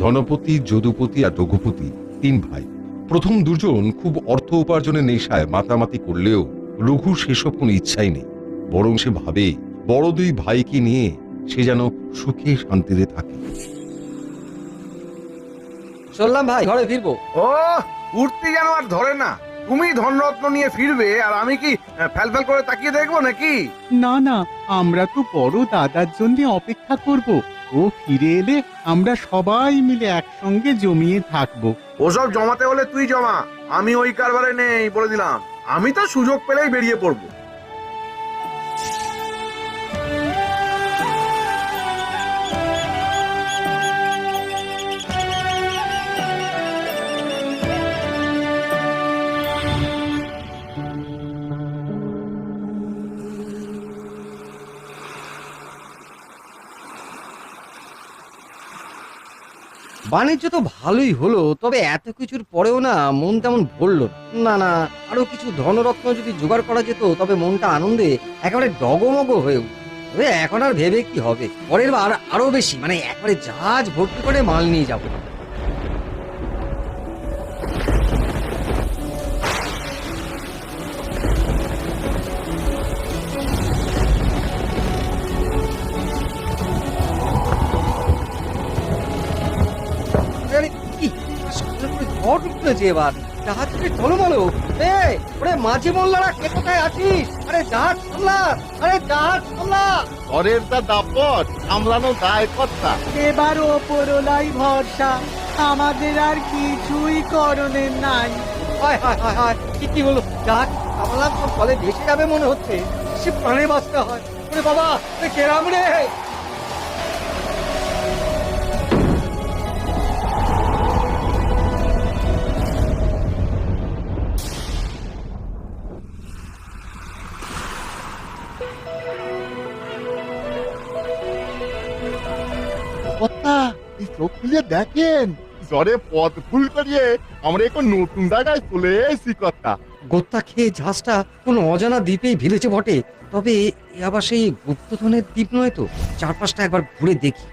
ধনপতি, যদুপতি আর রঘুপতি 3 ভাই। প্রথম দুজন খুব অর্থ উপার্জনের নেশায় মাতামাতি করলেও রঘু সেসব কোনো ইচ্ছাই নেই, বরং সে ভাবে বড় 2 ভাইকে নিয়ে সে যেন সুখে শান্তিতে থাকে। চললাম ভাই, ঘরে ফিরবো। ও উঠতে যেন আর ধরে না। তুমি ধনরত্ন নিয়ে ফিরবে আর আমি কি ফ্যাল ফ্যাল করে তাকিয়ে দেখবো নাকি? না না, আমরা তো বড় দাদার জন্য অপেক্ষা করব। ও ফিরে এলে আমরা সবাই মিলে একসঙ্গে জমিয়ে থাকবো। ওসব জমাতে হলে তুই জমা, আমি ওই কারবারে নেই বলে দিলাম। আমি তো সুযোগ পেলেই বেরিয়ে পড়বো। বাণিজ্য তো ভালোই হলো, তবে এত কিছুর পরেও না মন তেমন ভরল না। না, আরো কিছু ধনরত্ন যদি জোগাড় করা যেত তবে মনটা আনন্দে একেবারে ডগমগ হয়ে উঠত। তবে এখন আর ভেবে কি হবে, পরের বার আরো বেশি, মানে একবারে জাহাজ ভর্তি করে মাল নিয়ে যাবো। আরে কি সামনে করে ঝড় উঠতেছে এবার, জাহাজ থেকে টলমলো। ওরে মাঝি মোল্লারা, কে কোথায় আছিস? আরে জাহাজ সামলা, আরে জাহাজ সামলা। ঘরের যা দাপট সামলানো দায় কর্তা। এবার ওপরলাই ভরসা, আমাদের আর কিছুই করণের নাই। হায় হায় হায় হায়, কি হলো? জাহাজ সামলাম, সব ফলে ভেসে যাবে মনে হচ্ছে। সে প্রাণে বাঁচতে হয়। ওরে বাবা, কেরাম রে। কর্তা, এই চোখ খুলে দেখেন, জ্বরে পথ ভুল করিয়ে আমরা এখন নতুন জায়গায় চলে এসেছি কর্তা। গোত্তা খেয়ে জাহাজটা কোনো অজানা দ্বীপেই ভিলেছে বটে, তবে এ আবার সেই গুপ্তধনের দ্বীপ নয় তো। চারপাশটা একবার ঘুরে দেখি।